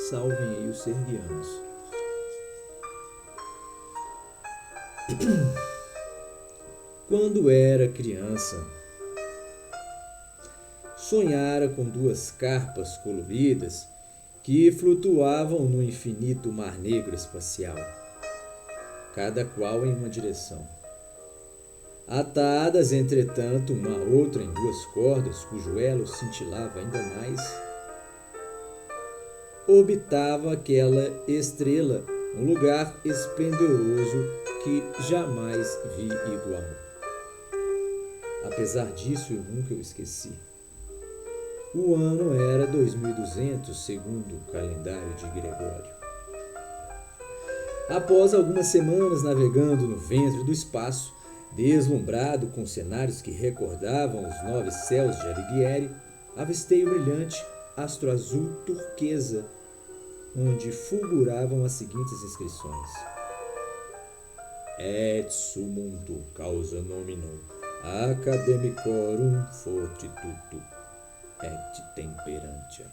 Salvem aí os serguianos. Quando era criança, sonhara com duas carpas coloridas que flutuavam no infinito mar negro espacial, cada qual em uma direção. Atadas, entretanto, uma a outra em duas cordas, cujo elo cintilava ainda mais, orbitava aquela estrela um lugar esplendoroso que jamais vi igual. Apesar disso, eu nunca o esqueci. O ano era 2200, segundo o calendário de Gregório. Após algumas semanas navegando no ventre do espaço, deslumbrado com cenários que recordavam os 9 céus de Alighieri, avistei o brilhante astro azul turquesa, onde fulguravam as seguintes inscrições: Et summuntur causa nominum academicorum fortitudo et temperantia.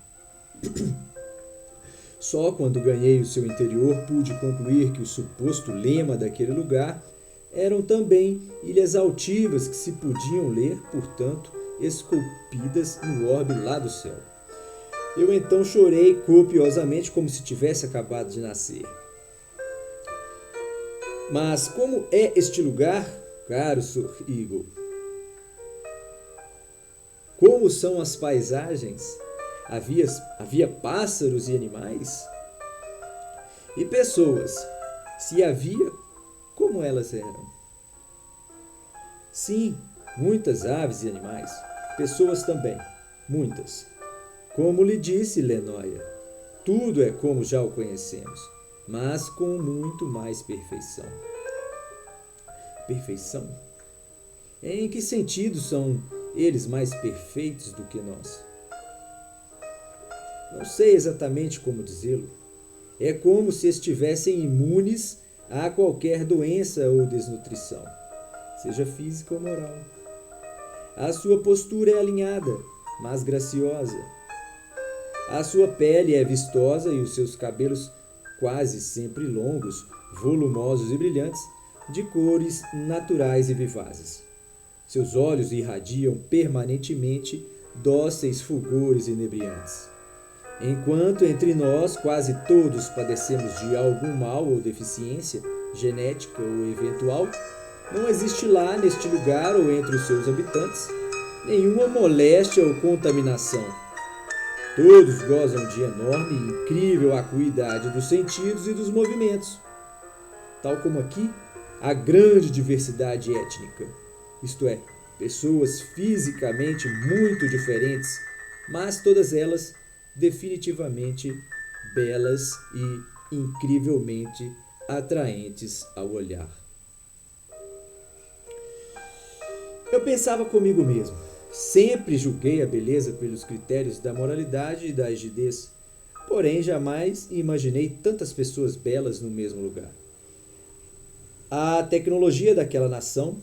Só quando ganhei o seu interior pude concluir que o suposto lema daquele lugar eram também ilhas altivas que se podiam ler, portanto, esculpidas no orbe lá do céu. Eu então chorei copiosamente como se tivesse acabado de nascer. Mas como é este lugar, caro Sr. Eagle? Como são as paisagens? Havia pássaros e animais? E pessoas? Se havia, como elas eram? Sim, muitas aves e animais. Pessoas também, muitas. Como lhe disse Lenoia, tudo é como já o conhecemos, mas com muito mais perfeição. Perfeição? Em que sentido são eles mais perfeitos do que nós? Não sei exatamente como dizê-lo. É como se estivessem imunes a qualquer doença ou desnutrição, seja física ou moral. A sua postura é alinhada, mas graciosa. A sua pele é vistosa e os seus cabelos, quase sempre longos, volumosos e brilhantes, de cores naturais e vivazes. Seus olhos irradiam permanentemente dóceis fulgores inebriantes. Enquanto entre nós quase todos padecemos de algum mal ou deficiência, genética ou eventual, não existe lá, neste lugar ou entre os seus habitantes, nenhuma moléstia ou contaminação. Todos gozam de enorme e incrível acuidade dos sentidos e dos movimentos. Tal como aqui, há grande diversidade étnica, isto é, pessoas fisicamente muito diferentes, mas todas elas definitivamente belas e incrivelmente atraentes ao olhar. Eu pensava comigo mesmo. Sempre julguei a beleza pelos critérios da moralidade e da rigidez, porém jamais imaginei tantas pessoas belas no mesmo lugar. A tecnologia daquela nação,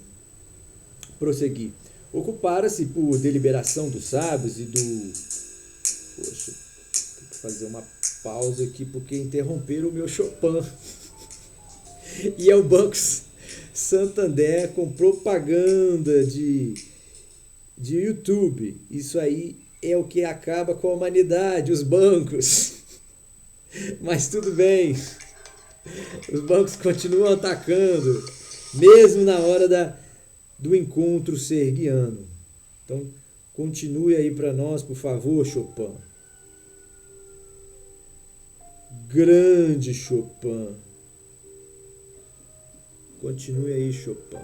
prossegui, ocupara-se por deliberação dos sábios e do... Poxa, tem que fazer uma pausa aqui porque interromperam o meu Chopin. E é o Banco Santander com propaganda de YouTube. Isso aí é o que acaba com a humanidade, os bancos. Mas tudo bem. Os bancos continuam atacando, mesmo na hora do encontro serguiano. Então, continue aí para nós, por favor, Chopin. Grande Chopin. Continue aí, Chopin.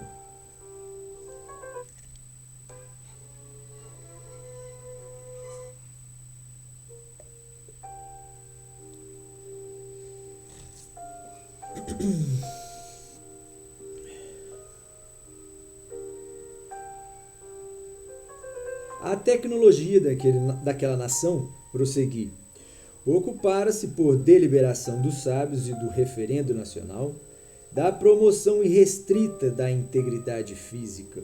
A tecnologia daquela nação, prossegui, ocupara-se por deliberação dos sábios e do referendo nacional da promoção irrestrita da integridade física.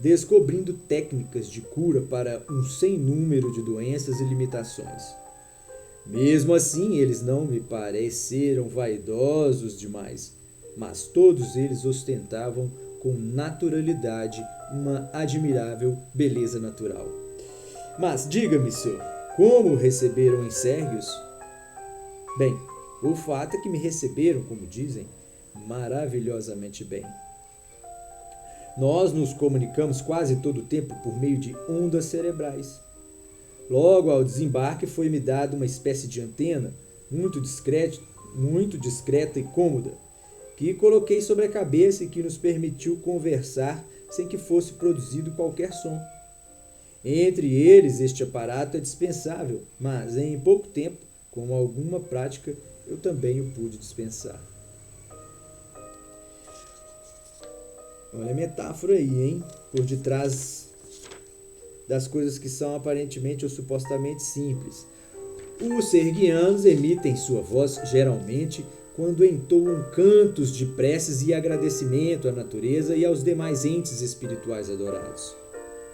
descobrindo técnicas de cura para um sem número de doenças e limitações. Mesmo assim, eles não me pareceram vaidosos demais, mas todos eles ostentavam com naturalidade uma admirável beleza natural. Mas diga-me, senhor, como receberam em Sérgios? Bem, o fato é que me receberam, como dizem, maravilhosamente bem. Nós nos comunicamos quase todo o tempo por meio de ondas cerebrais. Logo ao desembarque foi-me dada uma espécie de antena muito discreta e cômoda, que coloquei sobre a cabeça e que nos permitiu conversar sem que fosse produzido qualquer som. Entre eles, este aparato é dispensável, mas em pouco tempo, com alguma prática, eu também o pude dispensar. Olha a metáfora aí, hein? Por detrás das coisas que são aparentemente ou supostamente simples. Os serguianos emitem sua voz, geralmente, quando entoam cantos de preces e agradecimento à natureza e aos demais entes espirituais adorados.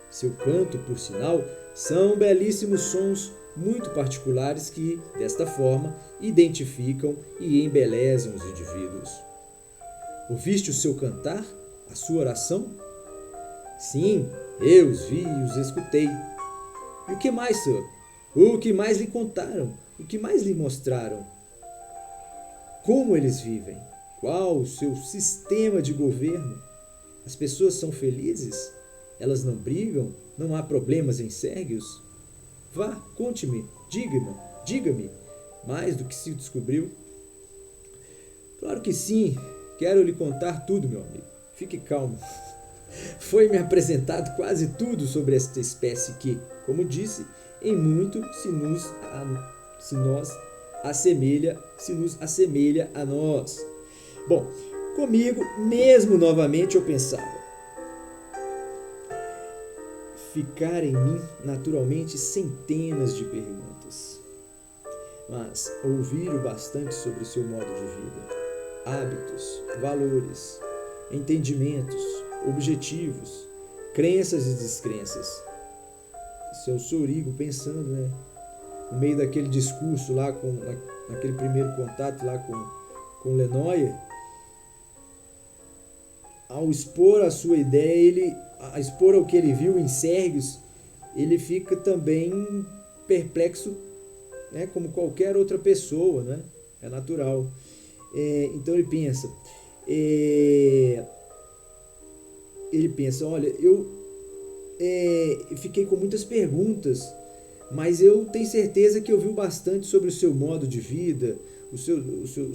Seu canto, por sinal, são belíssimos sons muito particulares que, desta forma, identificam e embelezam os indivíduos. Ouviste o seu cantar? A sua oração? Sim, eu os vi e os escutei. E o que mais, senhor? O que mais lhe contaram? O que mais lhe mostraram? Como eles vivem? Qual o seu sistema de governo? As pessoas são felizes? Elas não brigam? Não há problemas em Sérgios? Vá, conte-me, diga-me mais do que se descobriu. Claro que sim, quero lhe contar tudo, meu amigo. Fique calmo. Foi-me apresentado quase tudo sobre esta espécie que, como disse, em muito se nos assemelha a nós. Bom, comigo mesmo novamente eu pensava. Ficar em mim naturalmente centenas de perguntas, mas ouvir o bastante sobre o seu modo de vida, hábitos, valores, entendimentos, objetivos, crenças e descrenças. Isso é o Sorigo pensando, né? No meio daquele discurso lá, naquele primeiro contato lá com Lenoir, ao expor a sua ideia, a expor o que ele viu em Sérgios, ele fica também perplexo, né? Como qualquer outra pessoa, né? É natural. Então ele pensa, olha, eu fiquei com muitas perguntas, mas eu tenho certeza que ouviu bastante sobre o seu modo de vida, os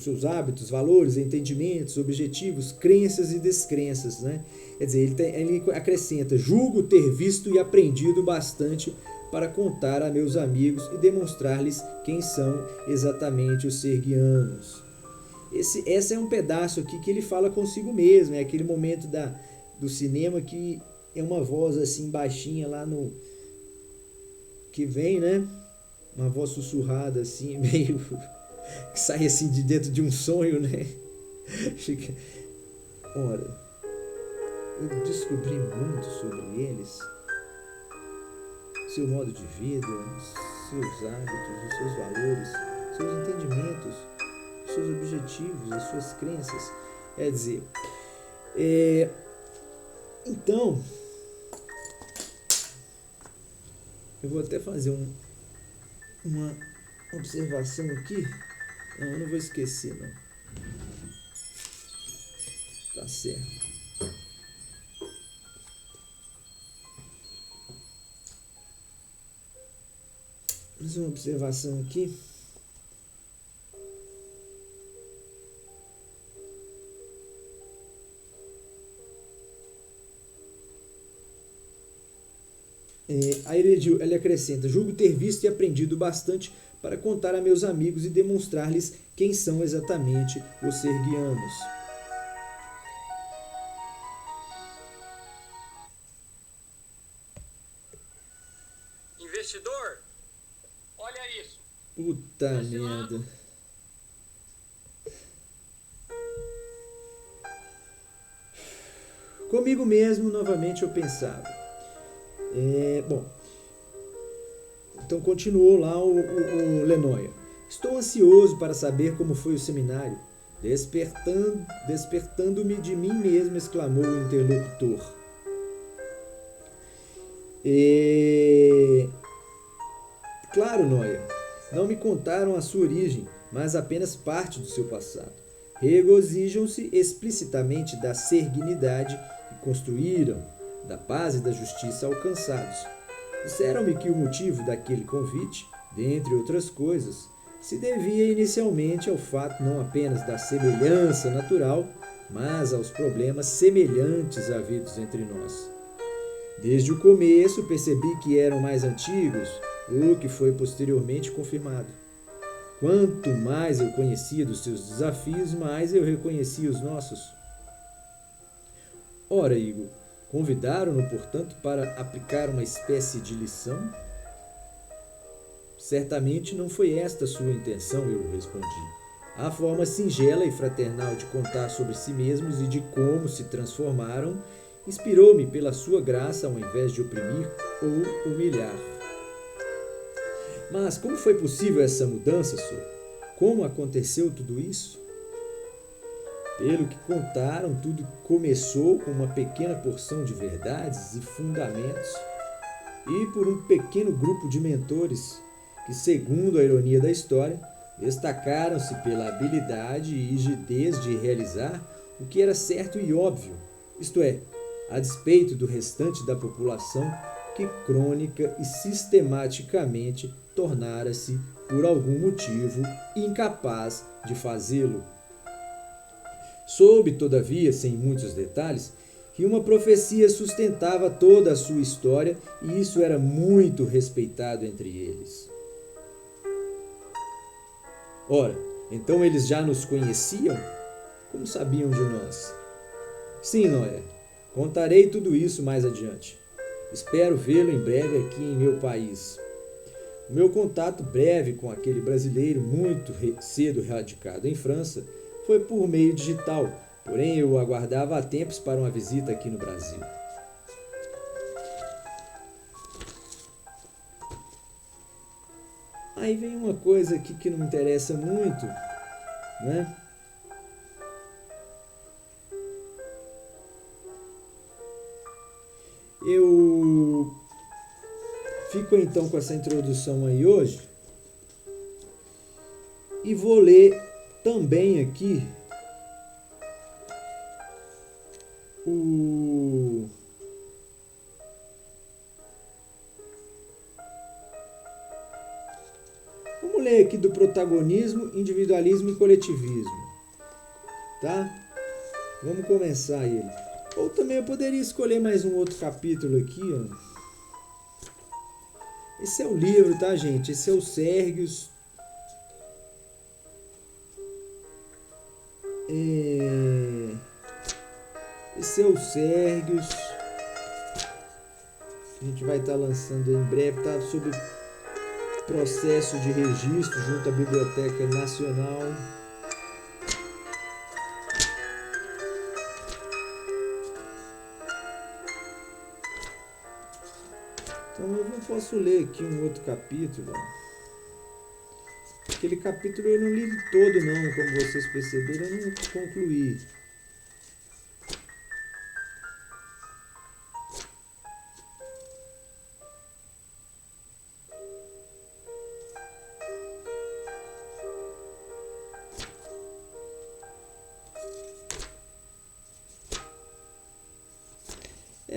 seus hábitos, valores, entendimentos, objetivos, crenças e descrenças, né? Quer dizer, ele acrescenta, julgo ter visto e aprendido bastante para contar a meus amigos e demonstrar-lhes quem são exatamente os serguianos. Esse é um pedaço aqui que ele fala consigo mesmo, é aquele momento do cinema que é uma voz assim baixinha lá no... que vem, né? Uma voz sussurrada assim, meio... que sai assim de dentro de um sonho, né? Ora, eu descobri muito sobre eles, seu modo de vida, seus hábitos, os seus valores, seus entendimentos, seus objetivos, as suas crenças. Quer dizer, então, eu vou até fazer uma observação aqui. Não, eu não vou esquecer, não. Tá certo. Mais uma observação aqui. Aí ele acrescenta, julgo ter visto e aprendido bastante para contar a meus amigos e demonstrar-lhes quem são exatamente os serguianos. Investidor, olha isso. Puta merda. Comigo mesmo, novamente, eu pensava. Bom, então continuou lá o Lenoir. Estou ansioso para saber como foi o seminário. Despertando-me de mim mesmo, exclamou o interlocutor. Claro, Noia, não me contaram a sua origem, mas apenas parte do seu passado. Regozijam-se explicitamente da serguinidade que construíram, da paz e da justiça alcançados. Disseram-me que o motivo daquele convite, dentre outras coisas, se devia inicialmente ao fato não apenas da semelhança natural, mas aos problemas semelhantes havidos entre nós. Desde o começo percebi que eram mais antigos, o que foi posteriormente confirmado. Quanto mais eu conhecia dos seus desafios, mais eu reconhecia os nossos. Ora, Igor, convidaram-no, portanto, para aplicar uma espécie de lição? Certamente não foi esta sua intenção, eu respondi. A forma singela e fraternal de contar sobre si mesmos e de como se transformaram inspirou-me pela sua graça ao invés de oprimir ou humilhar. Mas como foi possível essa mudança, senhor? Como aconteceu tudo isso? Pelo que contaram, tudo começou com uma pequena porção de verdades e fundamentos e por um pequeno grupo de mentores que, segundo a ironia da história, destacaram-se pela habilidade e rigidez de realizar o que era certo e óbvio, isto é, a despeito do restante da população que crônica e sistematicamente tornara-se, por algum motivo, incapaz de fazê-lo. Soube, todavia, sem muitos detalhes, que uma profecia sustentava toda a sua história e isso era muito respeitado entre eles. Ora, então eles já nos conheciam? Como sabiam de nós? Sim, Noé, contarei tudo isso mais adiante. Espero vê-lo em breve aqui em meu país. O meu contato breve com aquele brasileiro muito cedo radicado em França foi por meio digital, porém eu aguardava há tempos para uma visita aqui no Brasil. Aí vem uma coisa aqui que não me interessa muito, né? Eu fico então com essa introdução aí hoje e vou ler também aqui Vamos ler aqui do protagonismo, individualismo e coletivismo, tá? Vamos começar ele. Ou também eu poderia escolher mais um outro capítulo aqui, ó. Esse é o livro, tá, gente? Esse é o Sérgios. Esse é o Sérgios. A gente vai estar lançando em breve, tá? Sobre processo de registro junto à Biblioteca Nacional. Então eu não posso ler aqui um outro capítulo. Aquele capítulo eu não li todo não, como vocês perceberam, eu não concluí.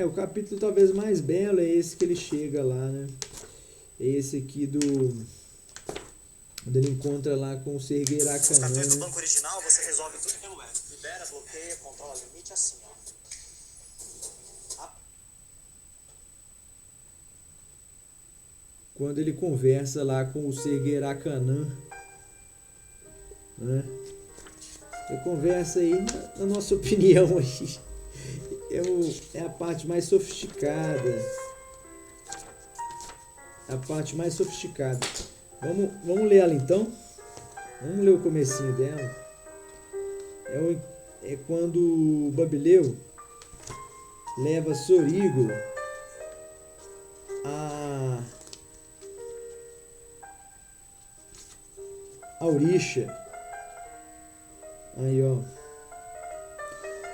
O capítulo talvez mais belo é esse que ele chega lá, né? É esse aqui quando ele encontra lá com o Serguei Aracanã. Os cartões do banco original você resolve tudo pelo app. Libera, bloqueia, controla limite assim, ó. Quando ele conversa lá com o Serguei Aracanã, né? A conversa aí, na nossa opinião aí, é a parte mais sofisticada. A parte mais sofisticada. Vamos ler ela então? Vamos ler o comecinho dela. É quando o Babileu leva Sorigo a Aurixa. Aí, ó.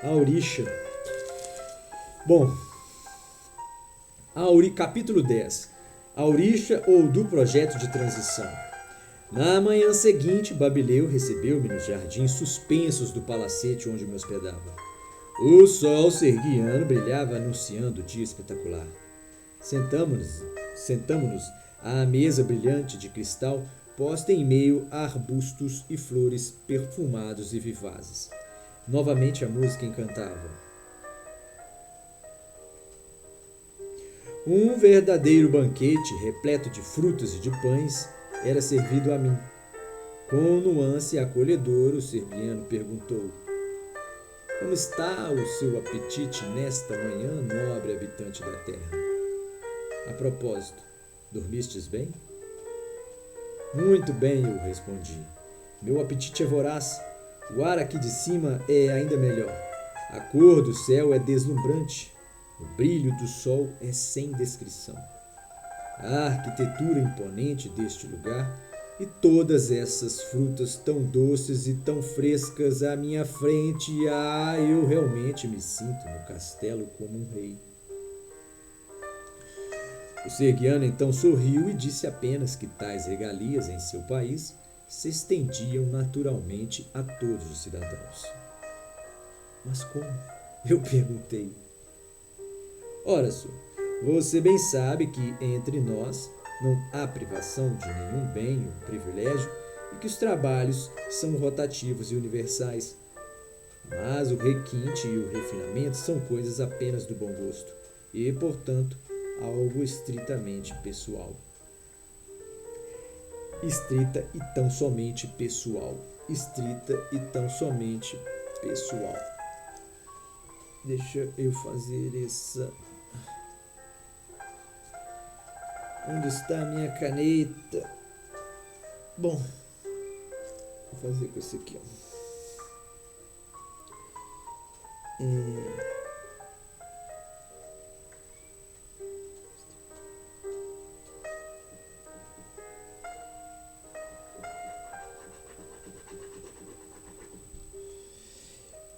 Aurixa. Bom, capítulo 10. Aurixa ou do projeto de transição. Na manhã seguinte, Babileu recebeu-me nos jardins suspensos do palacete onde me hospedava. O sol serguiano brilhava anunciando o dia espetacular. Sentamo-nos à mesa brilhante de cristal posta em meio a arbustos e flores perfumados e vivazes. Novamente a música encantava. Um verdadeiro banquete repleto de frutas e de pães era servido a mim. Com nuance acolhedora, o serbiano perguntou: como está o seu apetite nesta manhã, nobre habitante da terra? A propósito, dormistes bem? Muito bem, eu respondi. Meu apetite é voraz. O ar aqui de cima é ainda melhor. A cor do céu é deslumbrante. O brilho do sol é sem descrição. A arquitetura imponente deste lugar e todas essas frutas tão doces e tão frescas à minha frente, eu realmente me sinto no castelo como um rei. O serguiano então sorriu e disse apenas que tais regalias em seu país se estendiam naturalmente a todos os cidadãos. Mas como? Eu perguntei. Ora, senhor, você bem sabe que entre nós não há privação de nenhum bem ou privilégio e que os trabalhos são rotativos e universais. Mas o requinte e o refinamento são coisas apenas do bom gosto e, portanto, algo estritamente pessoal. Estrita e tão somente pessoal. Estrita e tão somente pessoal. Deixa eu fazer essa... Onde está a minha caneta? Bom, vou fazer com esse aqui, ó.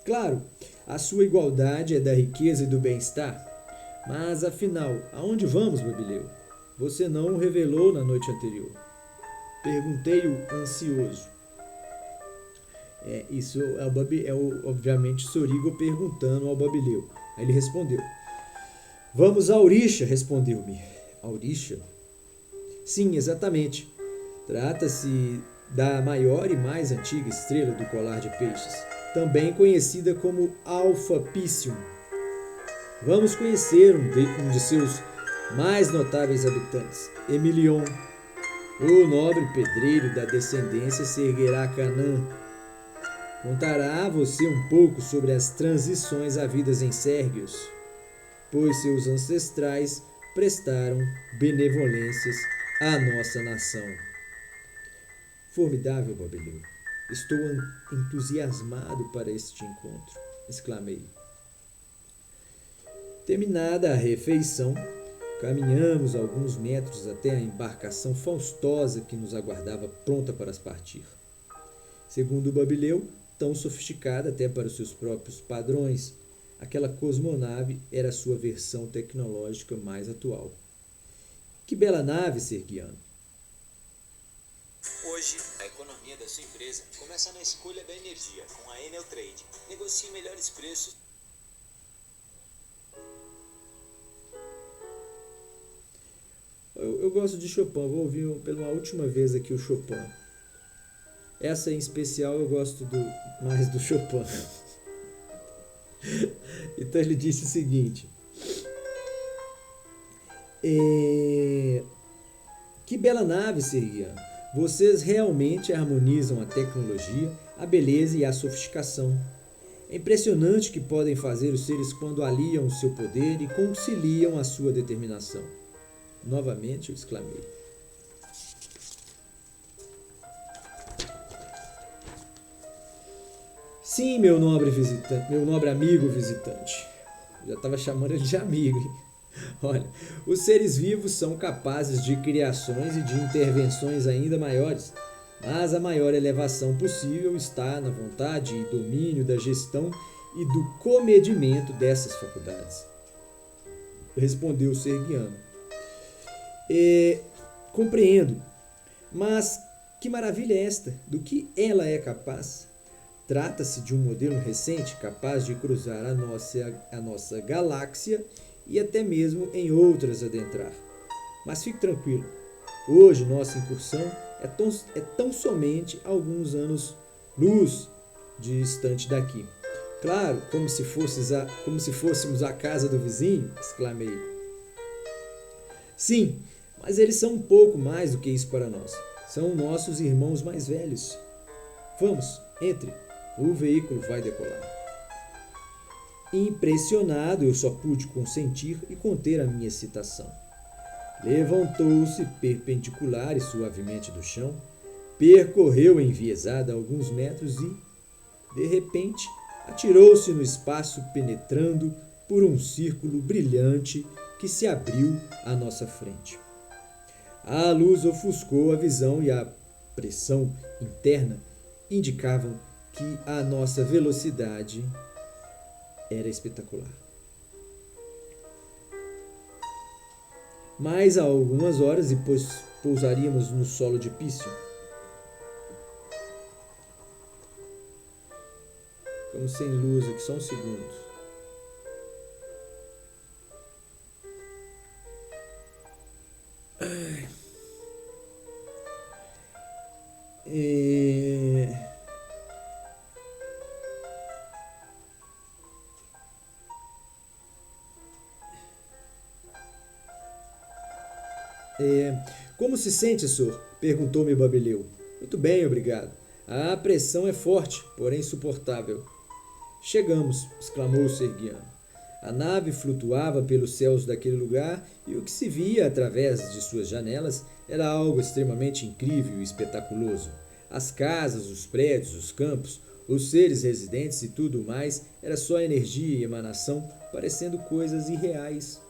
Claro, a sua igualdade é da riqueza e do bem-estar. Mas, afinal, aonde vamos, Babileu? Você não o revelou na noite anterior. Perguntei-o ansioso. Isso é obviamente Sorigo perguntando ao Babileu. Aí ele respondeu. Vamos a Aurixa, respondeu-me. Aurixa? Sim, exatamente. Trata-se da maior e mais antiga estrela do colar de peixes, também conhecida como Alpha Piscium. Vamos conhecer um de seus mais notáveis habitantes, Emilion. O nobre pedreiro da descendência se erguerá a Canaã. Contará a você um pouco sobre as transições havidas em Sérgios, pois seus ancestrais prestaram benevolências à nossa nação. Formidável, Babileu. Estou entusiasmado para este encontro, exclamei. Terminada a refeição, caminhamos alguns metros até a embarcação faustosa que nos aguardava pronta para partir. Segundo o Babileu, tão sofisticada até para os seus próprios padrões, aquela cosmonave era a sua versão tecnológica mais atual. Que bela nave, serguiano! Hoje, a economia da sua empresa começa na escolha da energia com a Enel Trade. Negocie melhores preços. Eu gosto de Chopin, vou ouvir pela última vez aqui o Chopin. Essa em especial eu gosto mais do Chopin. Então ele disse o seguinte. Que bela nave, serguiano! Vocês realmente harmonizam a tecnologia, a beleza e a sofisticação. É impressionante o que podem fazer os seres quando aliam o seu poder e conciliam a sua determinação. Novamente eu exclamei. Sim, meu nobre amigo visitante. Já estava chamando ele de amigo. Hein? Olha, os seres vivos são capazes de criações e de intervenções ainda maiores, mas a maior elevação possível está na vontade e domínio da gestão e do comedimento dessas faculdades. Respondeu o Sergiano. Compreendo, mas que maravilha é esta? Do que ela é capaz? Trata-se de um modelo recente capaz de cruzar a nossa galáxia e até mesmo em outras adentrar. Mas fique tranquilo, hoje nossa incursão é tão somente alguns anos-luz distante daqui. Claro, como se fôssemos a casa do vizinho, exclamei. Sim, mas eles são um pouco mais do que isso para nós. São nossos irmãos mais velhos. Vamos, entre. O veículo vai decolar. Impressionado, eu só pude consentir e conter a minha excitação. Levantou-se perpendicular e suavemente do chão, percorreu enviesada alguns metros e, de repente, atirou-se no espaço penetrando por um círculo brilhante que se abriu à nossa frente. A luz ofuscou a visão e a pressão interna indicavam que a nossa velocidade era espetacular. Mais algumas horas e pousaríamos no solo de Pício. Ficamos sem luz aqui, só um segundo. Como se sente, senhor? Perguntou-me Babileu. Muito bem, obrigado. A pressão é forte, porém suportável. Chegamos, exclamou o Sergiano. A nave flutuava pelos céus daquele lugar e o que se via através de suas janelas era algo extremamente incrível e espetaculoso. As casas, os prédios, os campos, os seres residentes e tudo mais era só energia e emanação, parecendo coisas irreais.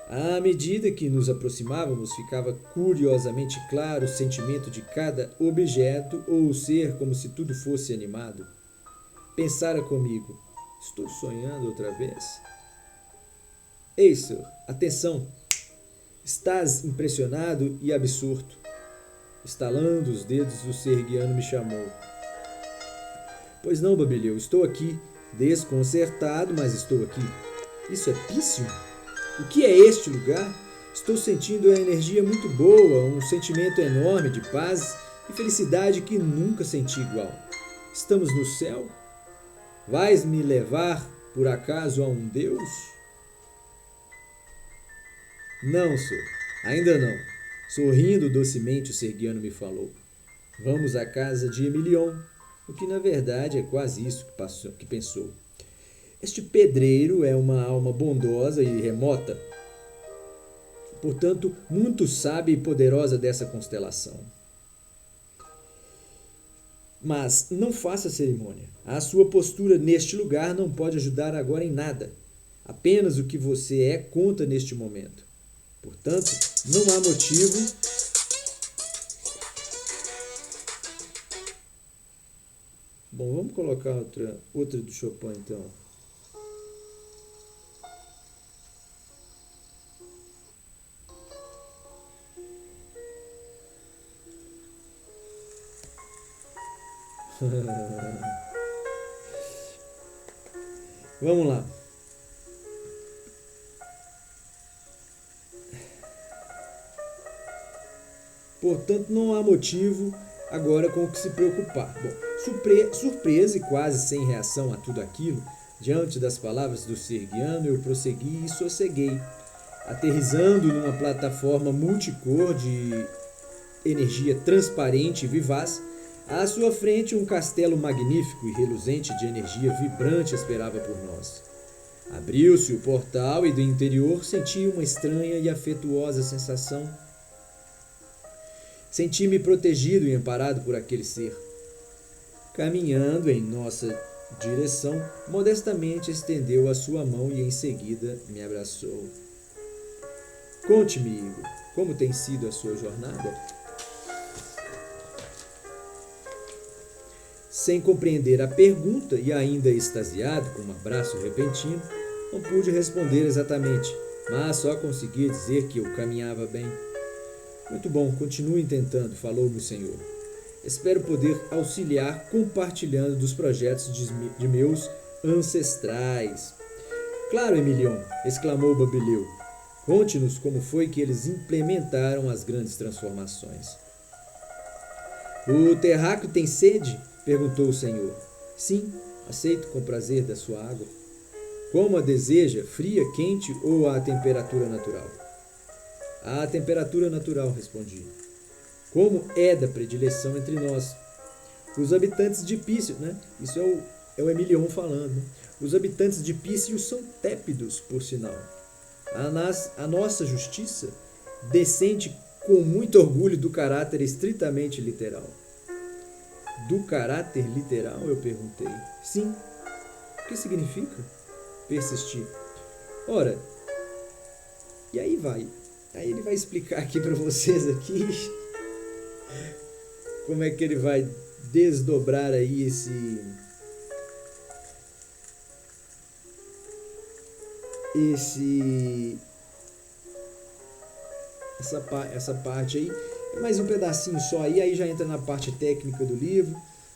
À medida que nos aproximávamos, ficava curiosamente claro o sentimento de cada objeto ou ser, como se tudo fosse animado. Pensara comigo, estou sonhando outra vez? Ei, senhor, atenção! Estás impressionado e absorto. Estalando os dedos, o Sergiano me chamou. Pois não, Babileu, estou aqui, desconcertado, mas estou aqui. Isso é Pício? O que é este lugar? Estou sentindo a energia muito boa, um sentimento enorme de paz e felicidade que nunca senti igual. Estamos no céu? Vais me levar, por acaso, a um Deus? Não, senhor, ainda não. Sorrindo docemente, o Sergiano me falou. Vamos à casa de Emilion, o que na verdade é quase isso que pensou. Este pedreiro é uma alma bondosa e remota, portanto, muito sábia e poderosa dessa constelação. Mas não faça cerimônia. A sua postura neste lugar não pode ajudar agora em nada. Apenas o que você é conta neste momento. Portanto, não há motivo... Bom, vamos colocar outra do Chopin, então. Vamos lá. Portanto, não há motivo agora com o que se preocupar. Bom, surpresa e quase sem reação a tudo aquilo, diante das palavras do Sergiano, eu prossegui e sosseguei, aterrissando numa plataforma multicor de energia transparente e vivaz. À sua frente, um castelo magnífico e reluzente de energia vibrante esperava por nós. Abriu-se o portal e do interior senti uma estranha e afetuosa sensação. Senti-me protegido e amparado por aquele ser. Caminhando em nossa direção, modestamente estendeu a sua mão e em seguida me abraçou. Conte-me, Igor, como tem sido a sua jornada? Sem compreender a pergunta e ainda extasiado com um abraço repentino, não pude responder exatamente, mas só consegui dizer que eu caminhava bem. Muito bom, continue tentando, falou-me o senhor. Espero poder auxiliar compartilhando dos projetos de meus ancestrais. Claro, Emilion, exclamou Babileu. Conte-nos como foi que eles implementaram as grandes transformações. O terráqueo tem sede? Perguntou o senhor. Sim, aceito com prazer da sua água. Como a deseja, fria, quente ou à temperatura natural? À temperatura natural, respondi. Como é da predileção entre nós? Os habitantes de Pício, né? Isso é o Emilion falando. Né? Os habitantes de Pício são tépidos, por sinal. A nossa justiça descende com muito orgulho do caráter estritamente literal. Do caráter literal, eu perguntei. Sim. O que significa? Persisti. Ora, e aí vai. Aí ele vai explicar aqui para vocês aqui como é que ele vai desdobrar aí essa parte aí. Mais um pedacinho só aí já entra na parte técnica do livro,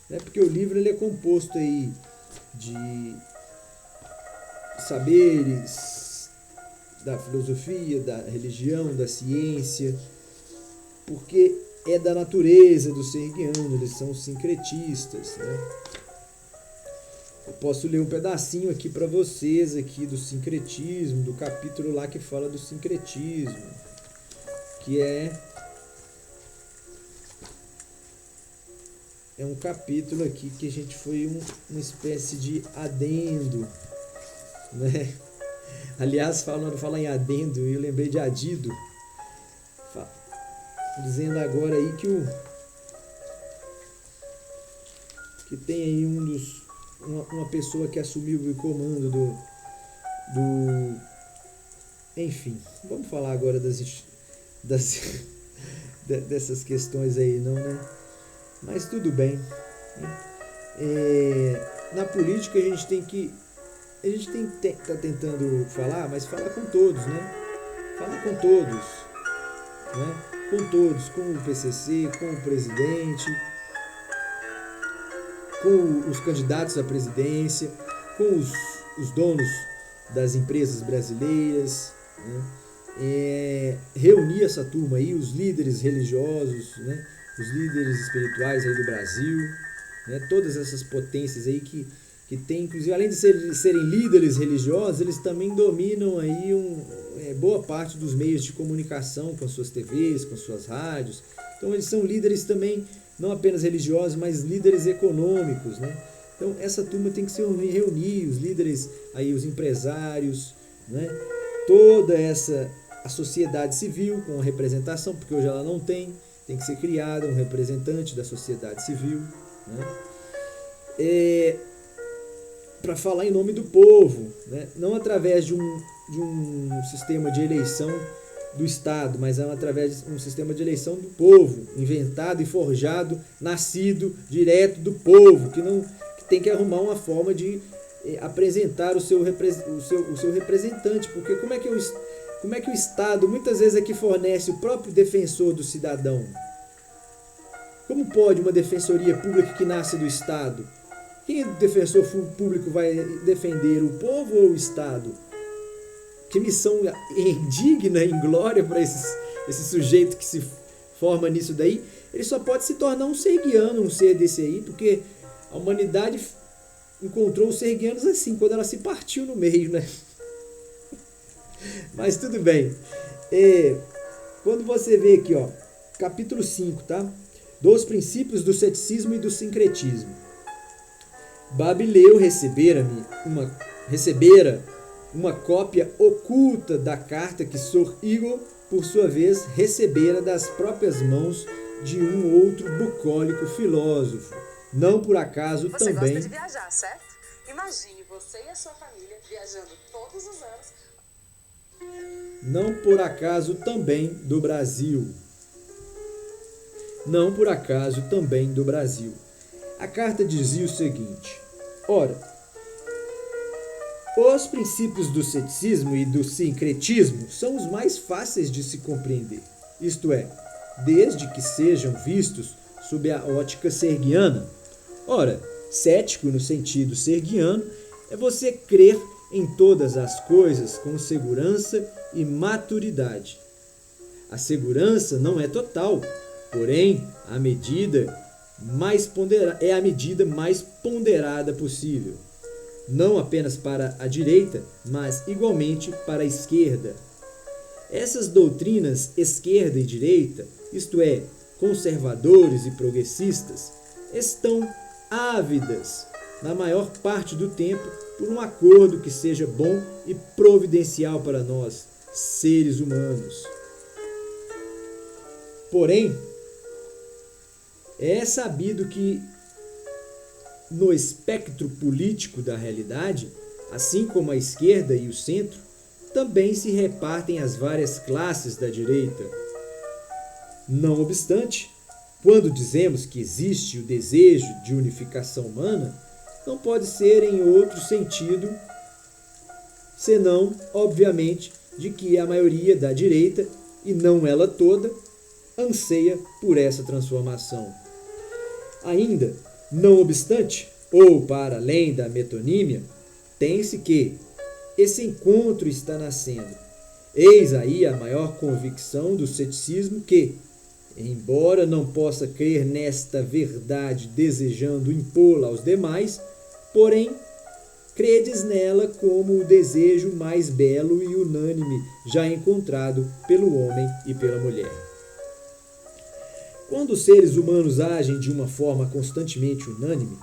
né? Porque o livro ele é composto aí de saberes da filosofia, da religião, da ciência, porque é da natureza do ser guiano, eles são sincretistas, né? Eu posso ler um pedacinho aqui para vocês aqui do sincretismo, do capítulo lá que fala do sincretismo, que é um capítulo aqui que a gente foi uma espécie de adendo, né? Aliás, falando em adendo, eu lembrei de adido, dizendo agora aí que tem aí uma pessoa que assumiu o comando do enfim, vamos falar agora dessas questões aí, não, né? Mas tudo bem. Na política a gente tem que tá tentando falar, mas fala com todos, né? Fala com todos, né? Com todos, com o PCC, com o presidente, com os candidatos à presidência, com os donos das empresas brasileiras, né? Reunir essa turma aí, os líderes religiosos, né? Os líderes espirituais aí do Brasil, né? Todas essas potências aí que tem, inclusive, além de serem líderes religiosos, eles também dominam aí boa parte dos meios de comunicação, com as suas TVs, com as suas rádios. Então eles são líderes também, não apenas religiosos, mas líderes econômicos, né? Então essa turma tem que se reunir, os líderes, aí, os empresários, né? Toda a sociedade civil com a representação, porque hoje ela não tem que ser criada um representante da sociedade civil, né? Para falar em nome do povo, né? Não através de um sistema de eleição do Estado, mas através de um sistema de eleição do povo, inventado e forjado, nascido direto do povo, que tem que arrumar uma forma de apresentar o seu representante, porque como é que o Estado muitas vezes é que fornece o próprio defensor do cidadão? Como pode uma defensoria pública que nasce do Estado? Quem é o defensor público vai defender, o povo ou o Estado? Que missão indigna, inglória para esse sujeito que se forma nisso daí. Ele só pode se tornar um serguiano, um ser desse aí, porque a humanidade encontrou os serguianos assim, quando ela se partiu no meio, né? Mas tudo bem. Quando você vê aqui, ó, capítulo 5, tá? Dos princípios do ceticismo e do sincretismo. Babileu recebera uma cópia oculta da carta que Sor Igor, por sua vez, recebera das próprias mãos de um outro bucólico filósofo. Não por acaso Você também... gosta de viajar, certo? Imagine você e a sua família viajando todos os anos. Não por acaso também do Brasil. Não por acaso também do Brasil. A carta dizia o seguinte: ora, os princípios do ceticismo e do sincretismo são os mais fáceis de se compreender, isto é, desde que sejam vistos sob a ótica serguiana. Ora, cético no sentido serguiano é você crer em todas as coisas com segurança e maturidade. A segurança não é total, porém é a medida mais ponderada possível, não apenas para a direita, mas igualmente para a esquerda. Essas doutrinas esquerda e direita, isto é, conservadores e progressistas, estão ávidas, na maior parte do tempo, por um acordo que seja bom e providencial para nós, seres humanos. Porém, é sabido que no espectro político da realidade, assim como a esquerda e o centro, também se repartem as várias classes da direita. Não obstante, quando dizemos que existe o desejo de unificação humana, não pode ser em outro sentido, senão, obviamente, de que a maioria da direita, e não ela toda, anseia por essa transformação. Ainda, não obstante, ou para além da metonímia, tem-se que esse encontro está nascendo. Eis aí a maior convicção do ceticismo que, embora não possa crer nesta verdade desejando impô-la aos demais, porém, credes nela como o desejo mais belo e unânime já encontrado pelo homem e pela mulher. Quando os seres humanos agem de uma forma constantemente unânime,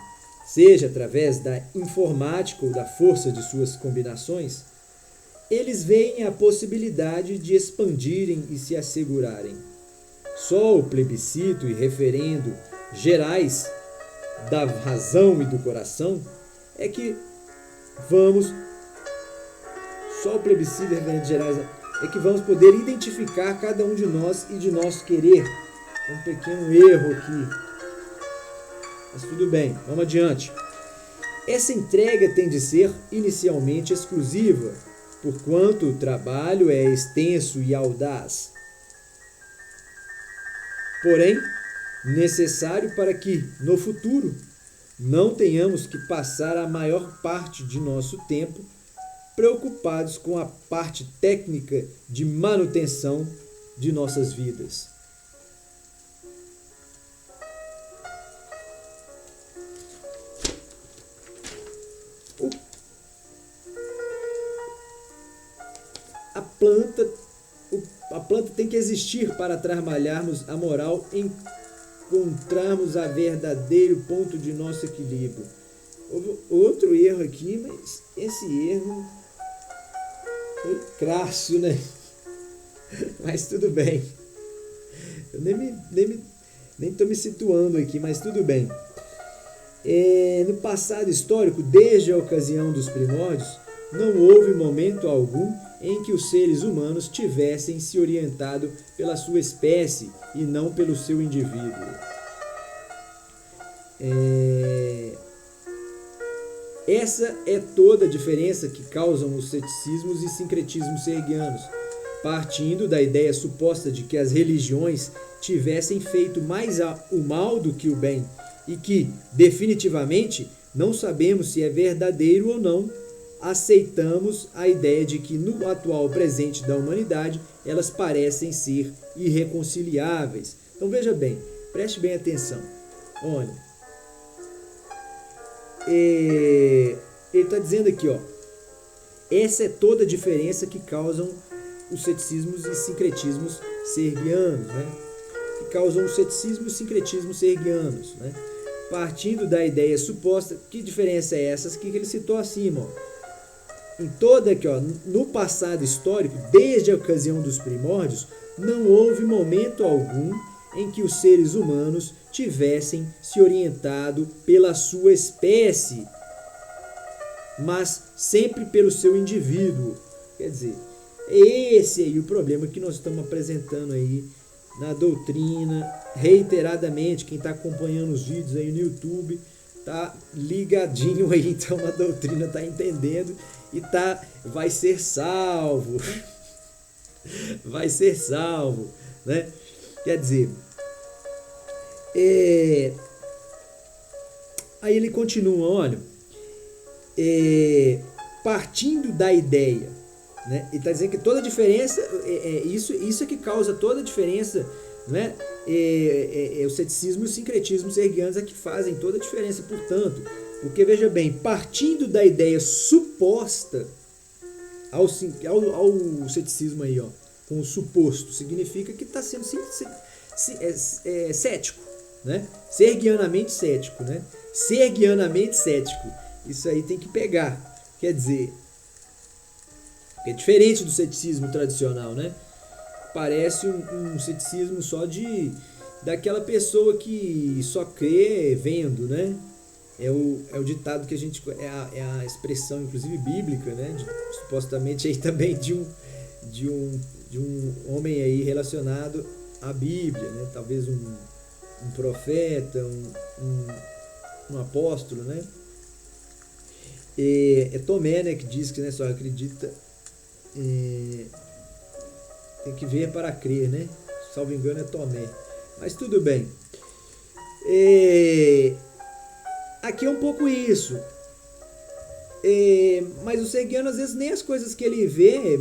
seja através da informática ou da força de suas combinações, eles veem a possibilidade de expandirem e se assegurarem. Só o plebiscito e referendo gerais da razão e do coração é que vamos poder identificar cada um de nós e de nosso querer. Um pequeno erro aqui. Mas tudo bem, vamos adiante. Essa entrega tem de ser inicialmente exclusiva, porquanto o trabalho é extenso e audaz. Porém, necessário para que, no futuro, não tenhamos que passar a maior parte de nosso tempo preocupados com a parte técnica de manutenção de nossas vidas. A planta tem que existir para trabalharmos a moral, encontrarmos a verdadeiro ponto de nosso equilíbrio. Houve outro erro aqui, mas esse erro foi crasso, né? Mas tudo bem. Eu nem estou me situando aqui, mas tudo bem. No passado histórico, desde a ocasião dos primórdios, não houve momento algum em que os seres humanos tivessem se orientado pela sua espécie e não pelo seu indivíduo. Essa é toda a diferença que causam os ceticismos e sincretismos serguianos, partindo da ideia suposta de que as religiões tivessem feito mais o mal do que o bem, e que, definitivamente, não sabemos se é verdadeiro ou não. Aceitamos a ideia de que no atual presente da humanidade elas parecem ser irreconciliáveis. Então veja bem, preste bem atenção. Olha, ele está dizendo aqui, ó, essa é toda a diferença que causam os ceticismos e sincretismos serguianos, né? Que causam o ceticismo e o sincretismo serguianos, né? Partindo da ideia suposta, que diferença é essa que ele citou acima, ó? Em toda aqui, ó, no passado histórico, desde a ocasião dos primórdios, não houve momento algum em que os seres humanos tivessem se orientado pela sua espécie mas sempre pelo seu indivíduo. Quer dizer, é esse aí o problema que nós estamos apresentando aí na doutrina, reiteradamente. Quem está acompanhando os vídeos aí no YouTube tá ligadinho aí, então, na doutrina, tá entendendo e vai ser salvo. Vai ser salvo, né? Quer dizer, aí ele continua, olha, partindo da ideia, né? Ele está dizendo que toda a diferença, isso é que causa toda a diferença, né? O ceticismo e o sincretismo serguianos é que fazem toda a diferença, portanto, porque veja bem, partindo da ideia suposta ao ceticismo aí, ó, com o suposto, significa que está sendo cético, né? Serguianamente cético, né? Serguianamente cético. Isso aí tem que pegar. Quer dizer, é diferente do ceticismo tradicional, né? Parece um ceticismo só daquela pessoa que só crê vendo, né? É o ditado que a gente... É a expressão, inclusive, bíblica, né? Supostamente aí também de um homem aí relacionado à Bíblia, né? Talvez um profeta, um apóstolo, né? É Tomé, né, que diz que, né, só acredita, tem que ver para crer, né? Salvo engano é Tomé, mas tudo bem. Aqui é um pouco isso. Mas o serguiano, às vezes, nem as coisas que ele vê,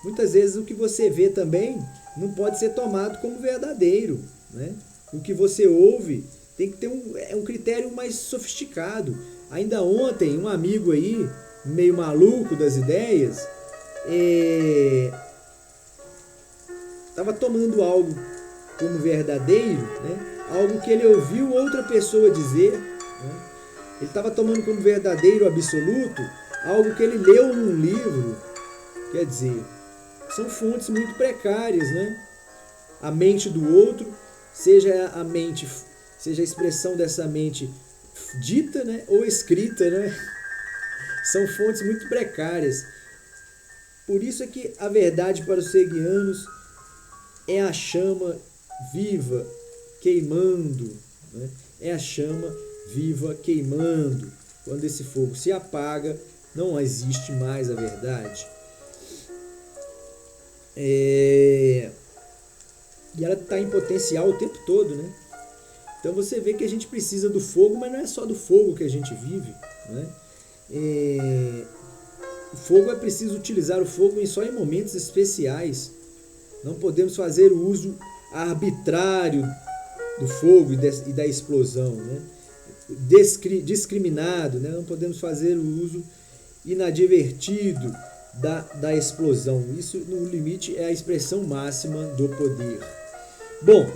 muitas vezes o que você vê também não pode ser tomado como verdadeiro, né? O que você ouve tem que ter um critério mais sofisticado. Ainda ontem, um amigo aí, meio maluco das ideias, estava tomando algo como verdadeiro, né? Algo que ele ouviu outra pessoa dizer, né? Ele estava tomando como verdadeiro absoluto algo que ele leu num livro. Quer dizer, são fontes muito precárias, né? A mente do outro, seja a expressão dessa mente dita, né, ou escrita, né? São fontes muito precárias. Por isso é que a verdade para os serguianos é a chama viva queimando, né? É a chama viva queimando. Quando esse fogo se apaga, não existe mais a verdade. E ela está em potencial o tempo todo, né? Então você vê que a gente precisa do fogo, mas não é só do fogo que a gente vive, né? O fogo, é preciso utilizar o fogo só em momentos especiais. Não podemos fazer o uso arbitrário do fogo e da explosão, né? Discriminado, né? Não podemos fazer o uso inadvertido da explosão. Isso, no limite, é a expressão máxima do poder. Bom,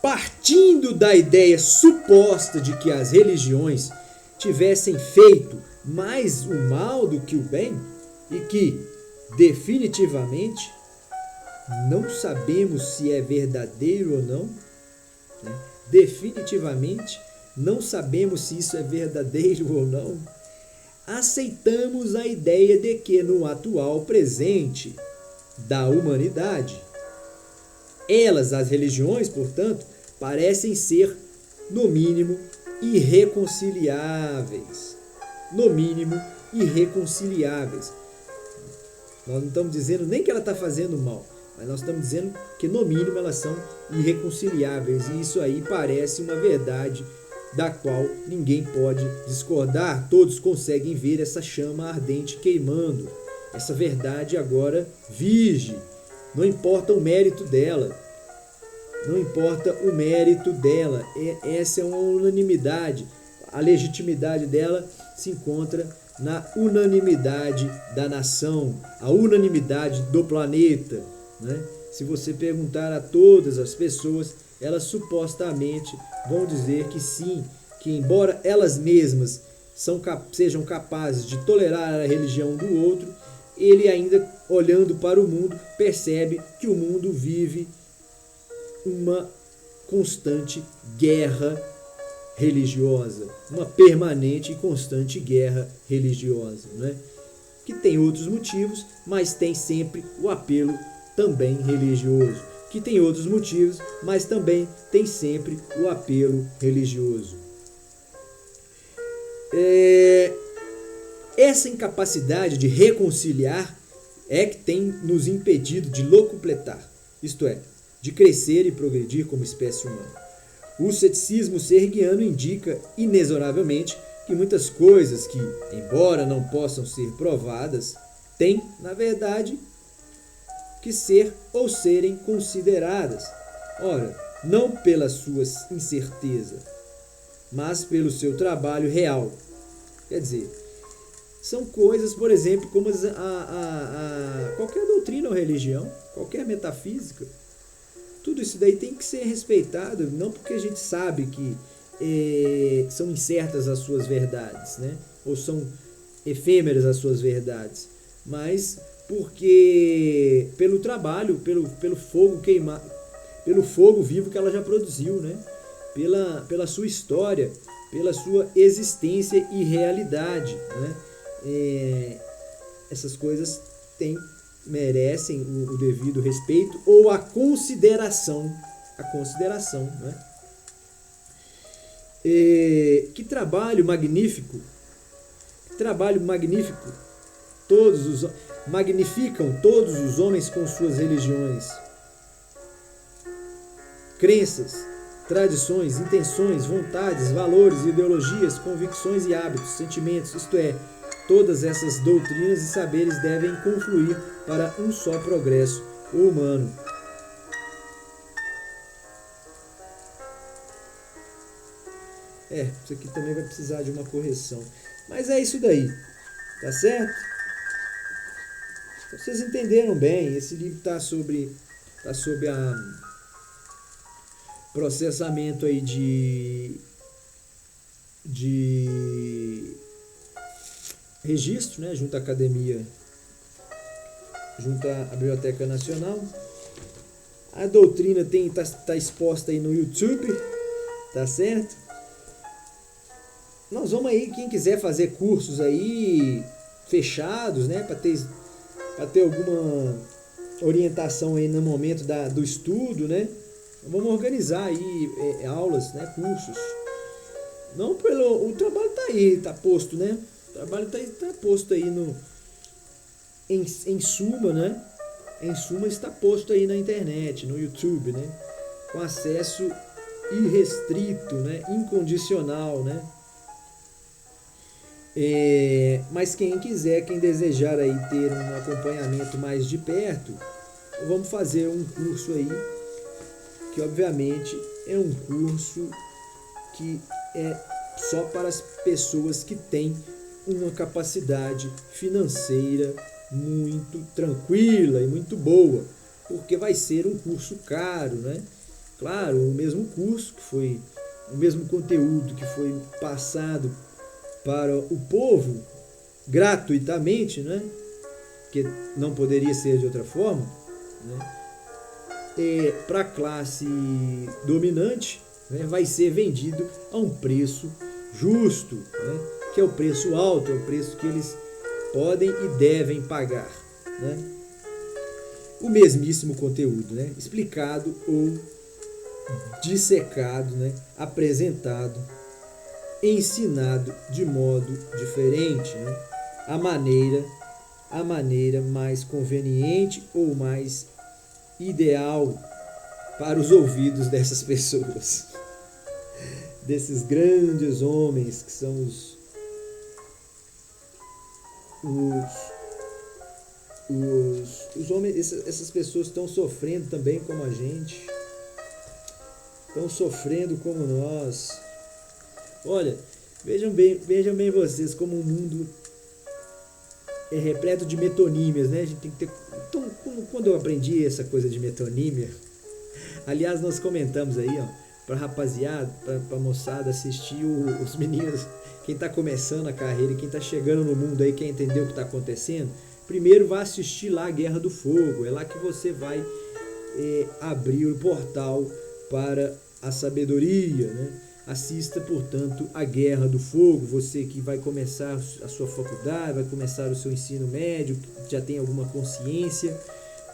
partindo da ideia suposta de que as religiões tivessem feito mais o mal do que o bem, e que, definitivamente, não sabemos se é verdadeiro ou não, né? Definitivamente não sabemos se isso é verdadeiro ou não, aceitamos a ideia de que no atual presente da humanidade, as religiões, portanto, parecem ser, no mínimo, irreconciliáveis. No mínimo, irreconciliáveis. Nós não estamos dizendo nem que ela está fazendo mal, mas nós estamos dizendo que, no mínimo, elas são irreconciliáveis. E isso aí parece uma verdade da qual ninguém pode discordar. Todos conseguem ver essa chama ardente queimando. Essa verdade agora vige. Não importa o mérito dela. Não importa o mérito dela. Essa é uma unanimidade. A legitimidade dela se encontra na unanimidade da nação, a unanimidade do planeta, né? Se você perguntar a todas as pessoas, elas supostamente vão dizer que sim, que embora elas mesmas sejam capazes de tolerar a religião do outro, ele ainda, olhando para o mundo, percebe que o mundo vive uma constante guerra religiosa, uma permanente e constante guerra religiosa, né? Que tem outros motivos, mas tem sempre o apelo também religioso, que tem outros motivos, mas também tem sempre o apelo religioso. Essa incapacidade de reconciliar é que tem nos impedido de locupletar, isto é, de crescer e progredir como espécie humana. O ceticismo sergiano indica inexoravelmente que muitas coisas que, embora não possam ser provadas, têm, na verdade, que ser ou serem consideradas. Ora, não pela sua incerteza, mas pelo seu trabalho real. Quer dizer, são coisas, por exemplo, como qualquer doutrina ou religião, qualquer metafísica. Tudo isso daí tem que ser respeitado, não porque a gente sabe que são incertas as suas verdades, né? Ou são efêmeras as suas verdades, mas porque pelo trabalho, pelo fogo queimar, pelo fogo vivo que ela já produziu, né? Pela sua história, pela sua existência e realidade, né? Essas coisas merecem o devido respeito ou a consideração, né? Que trabalho magnífico, magnificam todos os homens com suas religiões, crenças, tradições, intenções, vontades, valores, ideologias, convicções e hábitos, sentimentos, isto é, todas essas doutrinas e saberes devem confluir para um só progresso humano. Isso aqui também vai precisar de uma correção. Mas é isso daí, tá certo? Então, vocês entenderam bem, esse livro está sobre a processamento aí de registro, né, junto à academia, junto à Biblioteca Nacional. A doutrina tá exposta aí no YouTube, tá certo? Nós vamos aí, quem quiser fazer cursos aí fechados, né, para ter alguma orientação aí no momento do estudo, né? Vamos organizar aí aulas, né, cursos. Não o trabalho tá aí, tá posto, né? O trabalho tá posto aí em suma, né? Em suma está posto aí na internet, no YouTube, né? Com acesso irrestrito, né? Incondicional, né? Mas quem quiser, quem desejar aí ter um acompanhamento mais de perto, vamos fazer um curso aí, que obviamente é um curso que é só para as pessoas que têm uma capacidade financeira muito tranquila e muito boa, porque vai ser um curso caro, né? Claro, o mesmo curso que foi, o mesmo conteúdo que foi passado para o povo gratuitamente, né? Que não poderia ser de outra forma, né? Para a classe dominante, né? Vai ser vendido a um preço justo, né? Que é o preço alto, é o preço que eles podem e devem pagar, né? O mesmíssimo conteúdo, né? Explicado ou dissecado, né? Apresentado, ensinado de modo diferente, né? A maneira mais conveniente ou mais ideal para os ouvidos dessas pessoas, desses grandes homens que são os homens. Essas pessoas estão sofrendo também como a gente, estão sofrendo como nós. Olha, vejam bem vocês como o mundo é repleto de metonímias, né? A gente tem que ter. Então, quando eu aprendi essa coisa de metonímia, aliás, nós comentamos aí, ó, pra rapaziada, pra moçada assistir os meninos, quem tá começando a carreira e quem tá chegando no mundo aí, quer entender o que tá acontecendo, primeiro vai assistir lá a Guerra do Fogo, é lá que você vai abrir o portal para a sabedoria, né? Assista, portanto, A Guerra do Fogo. Você que vai começar a sua faculdade, vai começar o seu ensino médio, que já tem alguma consciência.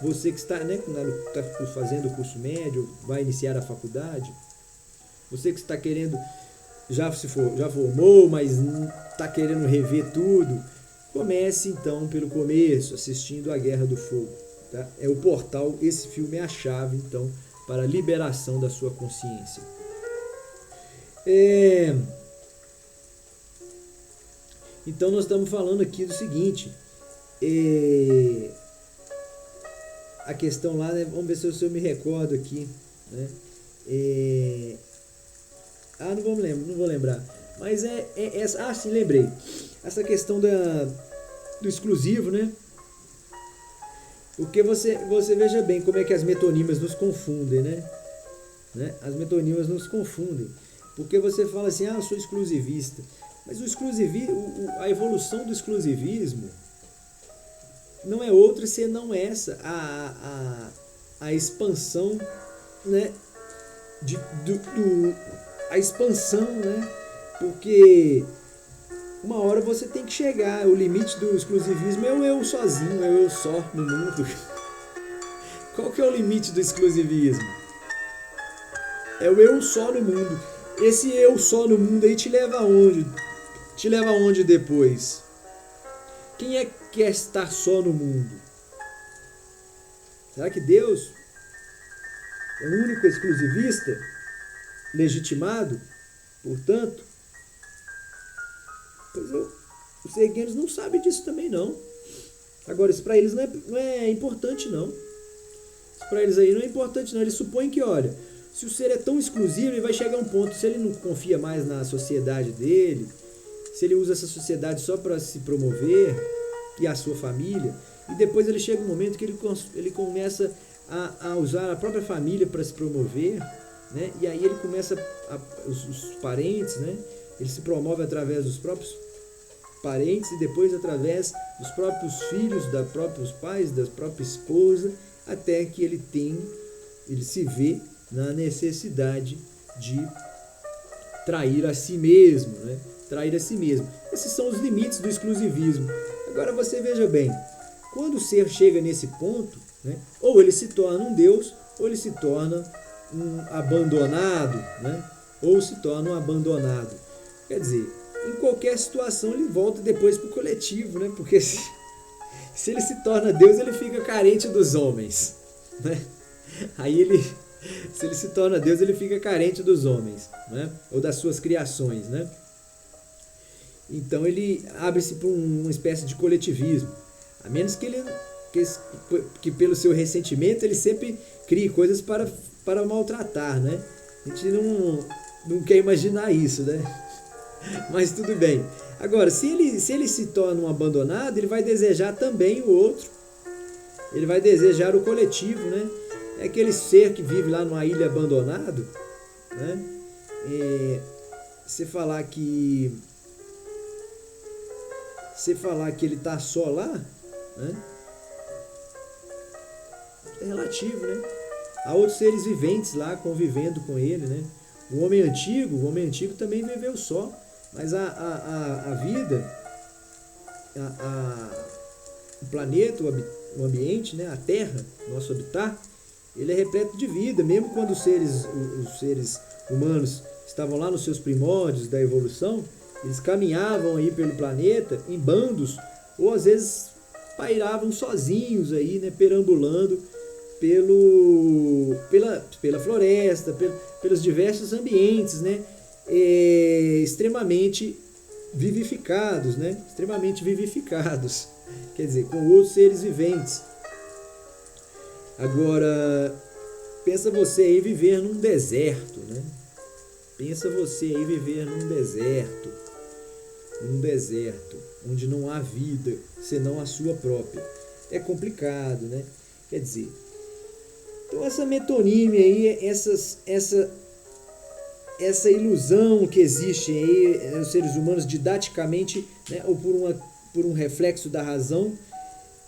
Você que está, né, está fazendo o curso médio, vai iniciar a faculdade. Você que está querendo, já formou, mas está querendo rever tudo. Comece então pelo começo, assistindo A Guerra do Fogo. Tá? É o portal, esse filme é a chave então para a liberação da sua consciência. Então nós estamos falando aqui do seguinte, a questão lá, né, vamos ver se eu me recordo aqui, né? Não vou lembrar, mas sim, lembrei, essa questão do exclusivo, né? Porque você veja bem como é que as metonímias nos confundem, né? As metonímias nos confundem. Porque você fala assim, eu sou exclusivista. Mas a evolução do exclusivismo não é outra senão essa, a expansão, né? A expansão, né? Porque uma hora você tem que chegar, o limite do exclusivismo é o eu sozinho, é o eu só no mundo. Qual que é o limite do exclusivismo? É o eu só no mundo. Esse eu só no mundo aí te leva aonde? Te leva aonde depois? Quem é que quer estar só no mundo? Será que Deus é o único exclusivista? Legitimado? Portanto, pois os seguintes não sabem disso também não. Agora, isso para eles não é importante não. Isso para eles aí não é importante não. Eles supõem que, olha, se o ser é tão exclusivo, ele vai chegar a um ponto, se ele não confia mais na sociedade dele, se ele usa essa sociedade só para se promover e a sua família, e depois ele chega um momento que ele começa a usar a própria família para se promover, né? E aí ele começa, os parentes, né? Ele se promove através dos próprios parentes e depois através dos próprios filhos, dos próprios pais, da própria esposa, até que ele se vê na necessidade de trair a si mesmo, né? Trair a si mesmo. Esses são os limites do exclusivismo. Agora você veja bem, quando o ser chega nesse ponto, né? Ou ele se torna um Deus, ou ele se torna um abandonado, né? Ou se torna um abandonado. Quer dizer, em qualquer situação ele volta depois para o coletivo, né? Porque se ele se torna Deus, ele fica carente dos homens, né? Se ele se torna Deus, ele fica carente dos homens, né? Ou das suas criações, né? Então ele abre-se para uma espécie de coletivismo, a menos que pelo seu ressentimento ele sempre crie coisas para maltratar, né? A gente não quer imaginar isso, né? Mas tudo bem. Agora, se ele se torna um abandonado, ele vai desejar também o outro. Ele vai desejar o coletivo, né? É aquele ser que vive lá numa ilha abandonado, né? Você falar que ele está só lá, né? É relativo, né? Há outros seres viventes lá convivendo com ele, né? O homem antigo também viveu só, mas a vida, o planeta, o ambiente, né? A Terra, nosso habitat, ele é repleto de vida, mesmo quando os seres humanos estavam lá nos seus primórdios da evolução, eles caminhavam aí pelo planeta em bandos, ou às vezes pairavam sozinhos aí, né, perambulando pela floresta, pelos diversos ambientes, né, extremamente vivificados, né, quer dizer, com outros seres viventes. Agora, pensa você aí viver num deserto, né? Pensa você aí viver num deserto, onde não há vida, senão a sua própria. É complicado, né? Quer dizer, então essa metonímia aí, essa ilusão que existe aí nos seres humanos didaticamente, né? Ou por um reflexo da razão,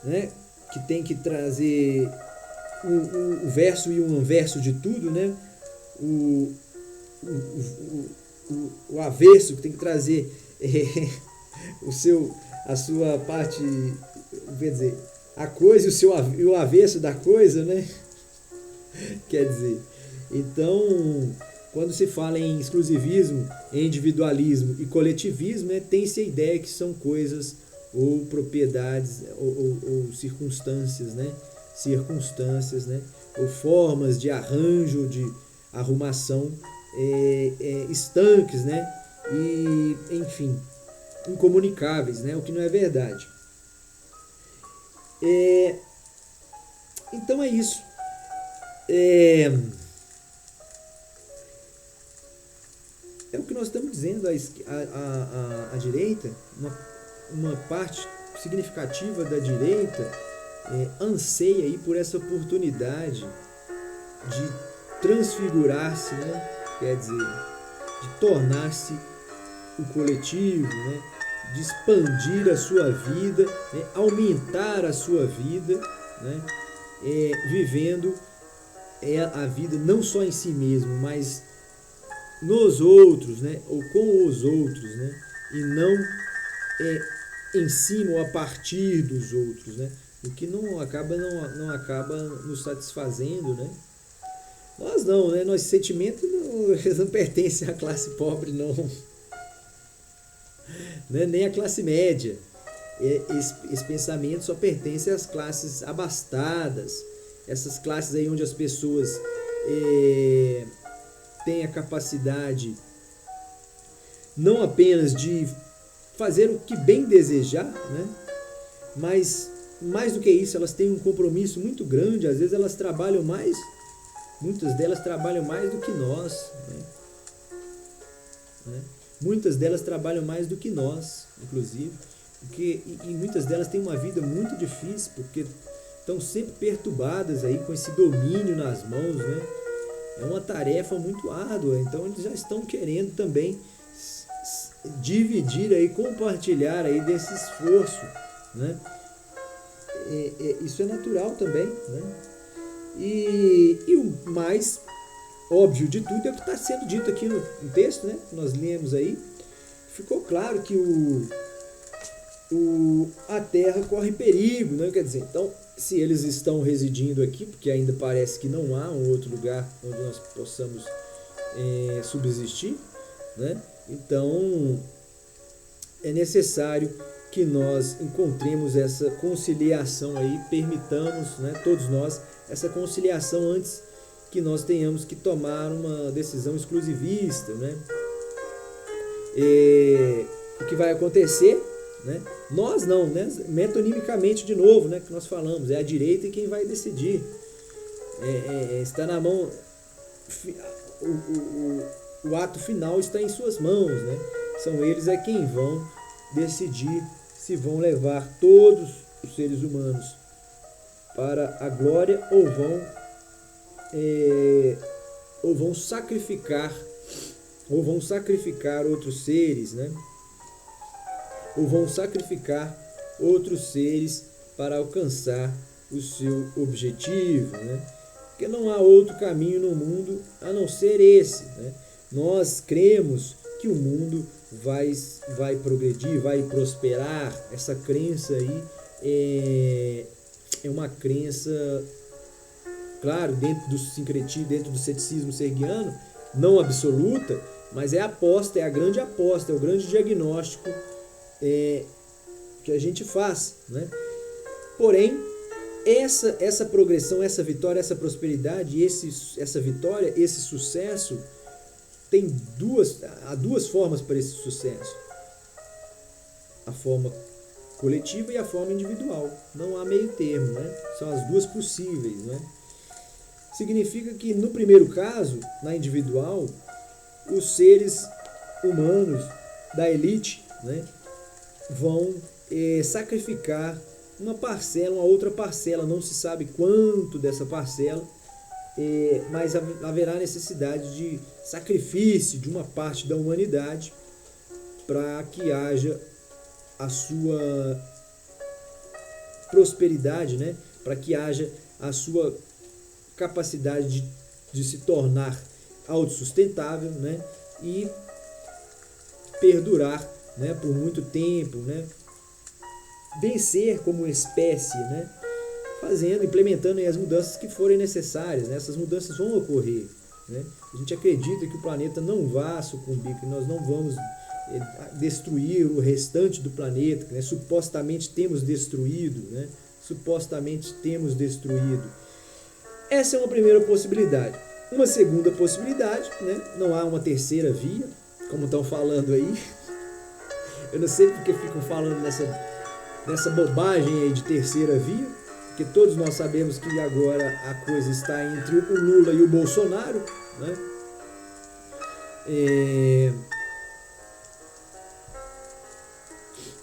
né? Que tem que trazer o verso e o anverso de tudo, né? o avesso, que tem que trazer a sua parte, quer dizer, a coisa e o avesso da coisa, né? Quer dizer, então, quando se fala em exclusivismo, individualismo e coletivismo, né, tem-se a ideia que são coisas ou propriedades ou circunstâncias, né? Circunstâncias, né? Ou formas de arranjo, de arrumação estanques, né? E, enfim, incomunicáveis, né? O que não é verdade. Então é isso. É o que nós estamos dizendo. A direita, uma parte significativa da direita anseia aí por essa oportunidade de transfigurar-se, né? Quer dizer, de tornar-se o coletivo, né? De expandir a sua vida, né? Aumentar a sua vida, né? Vivendo a vida não só em si mesmo, mas nos outros, né? Ou com os outros, né? E não em cima ou a partir dos outros, né? O que não acaba nos satisfazendo, né? Nós não, né? Nosso sentimento não pertence à classe pobre, não. Né? Nem à classe média. Esse pensamento só pertence às classes abastadas, essas classes aí onde as pessoas têm a capacidade não apenas de fazer o que bem desejar, né? Mas mais do que isso, elas têm um compromisso muito grande. Às vezes elas trabalham mais, muitas delas trabalham mais do que nós, né? Muitas delas trabalham mais do que nós, inclusive, e muitas delas têm uma vida muito difícil, porque estão sempre perturbadas aí com esse domínio nas mãos, né? É uma tarefa muito árdua, então eles já estão querendo também dividir aí, compartilhar aí desse esforço, né? Isso é natural também, né? E o mais óbvio de tudo é o que está sendo dito aqui no texto, né? Nós lemos aí. Ficou claro que a terra corre perigo, né? Quer dizer, então, se eles estão residindo aqui, porque ainda parece que não há um outro lugar onde nós possamos subsistir, né? Então, é necessário que nós encontremos essa conciliação aí, permitamos, né, todos nós, essa conciliação antes que nós tenhamos que tomar uma decisão exclusivista, né? O que vai acontecer, né? Nós não, né? Metonimicamente de novo, né, que nós falamos, é a direita quem vai decidir. Está na mão, o ato final está em suas mãos, né? São eles quem vão decidir se vão levar todos os seres humanos para a glória ou vão sacrificar outros seres, né? Ou vão sacrificar outros seres para alcançar o seu objetivo, né? Porque não há outro caminho no mundo a não ser esse, né? Nós cremos que o mundo vai progredir, vai prosperar. Essa crença aí é uma crença, claro, dentro do sincretismo, dentro do ceticismo serguiano, não absoluta, mas é a aposta, é a grande aposta, é o grande diagnóstico que a gente faz, né? Porém, essa progressão, essa vitória, essa prosperidade, essa vitória, esse sucesso, há duas formas para esse sucesso: a forma coletiva e a forma individual. Não há meio termo, né? São as duas possíveis, né? Significa que no primeiro caso, na individual, os seres humanos da elite, né, vão sacrificar uma parcela, uma outra parcela, não se sabe quanto dessa parcela, mas haverá necessidade de sacrifício de uma parte da humanidade para que haja a sua prosperidade, né? Para que haja a sua capacidade de se tornar autossustentável, né? E perdurar, né, por muito tempo, né, vencer como espécie, né, implementando aí as mudanças que forem necessárias, né, essas mudanças vão ocorrer, né, a gente acredita que o planeta não vai sucumbir, que nós não vamos destruir o restante do planeta, né, supostamente temos destruído, né, Essa é uma primeira possibilidade. Uma segunda possibilidade, né, não há uma terceira via, como estão falando aí. Eu não sei porque ficam falando nessa bobagem aí de terceira via, porque todos nós sabemos que agora a coisa está entre o Lula e o Bolsonaro, né?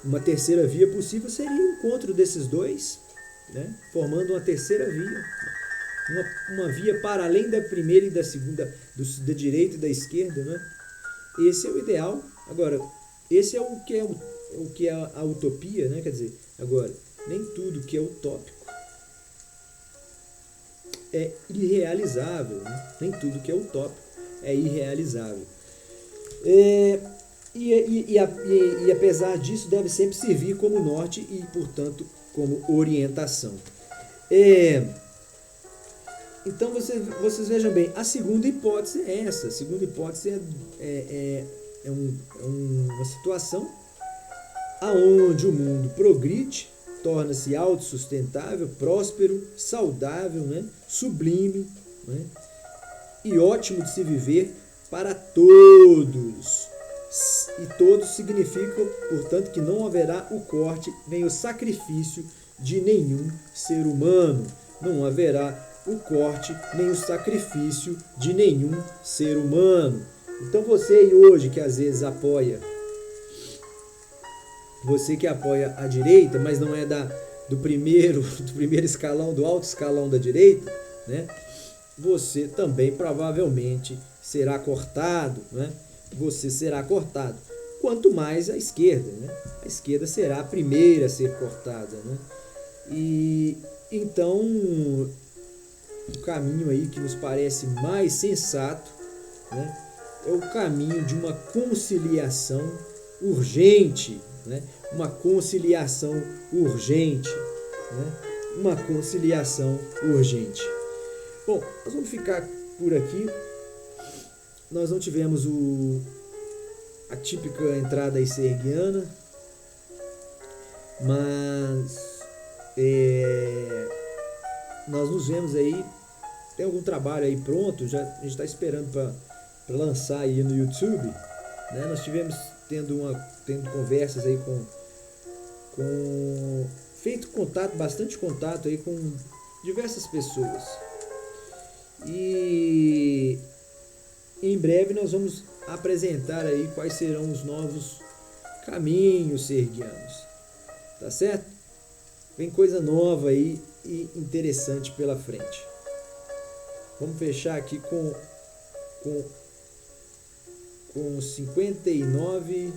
Uma terceira via possível seria o encontro desses dois, né, formando uma terceira via. Uma via para além da primeira e da segunda, da direita e da esquerda, né? Esse é o ideal. Agora, esse é o que é a utopia, né? Quer dizer, agora, nem tudo que é utópico é irrealizável, né? Nem tudo que é utópico é irrealizável. E apesar disso, deve sempre servir como norte e, portanto, como orientação. Então, vocês vejam bem, a segunda hipótese é essa. A segunda hipótese é uma situação aonde o mundo progride, torna-se autossustentável, próspero, saudável, né, sublime, né, e ótimo de se viver para todos. E todos significa, portanto, que não haverá o corte nem o sacrifício de nenhum ser humano. Não haverá o corte nem o sacrifício de nenhum ser humano. Então você aí hoje que às vezes apoia, você que apoia a direita, mas não é do primeiro escalão, do alto escalão da direita, né? Você também provavelmente será cortado, né? Você será cortado. Quanto mais a esquerda, né? A esquerda será a primeira a ser cortada, né? E então o caminho aí que nos parece mais sensato, né, é o caminho de uma conciliação urgente, né? Uma conciliação urgente, né? Uma conciliação urgente. Bom, nós vamos ficar por aqui. Nós não tivemos a típica entrada icerguiana, mas nós nos vemos aí. Tem algum trabalho aí pronto, a gente está esperando para lançar aí no YouTube, né? Nós tivemos tendo conversas aí feito bastante contato aí com diversas pessoas, e em breve nós vamos apresentar aí quais serão os novos caminhos serguianos, tá certo? Vem coisa nova aí e interessante pela frente. Vamos fechar aqui com 59.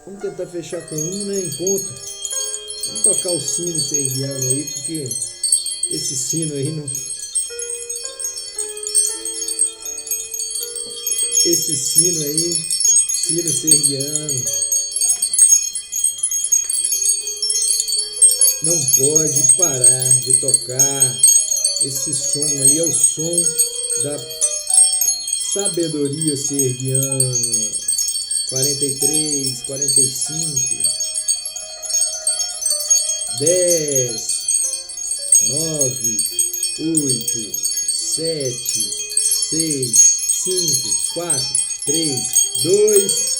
Vamos tentar fechar com 1, né, em ponto. Vamos tocar o sino serguiano aí, porque esse sino aí não... Esse sino aí, sino serguiano, não pode parar de tocar. Esse som aí é o som da sabedoria serguiana. 43, 45, 10, 9, 8, 7, 6, 5, 4, 3, 2...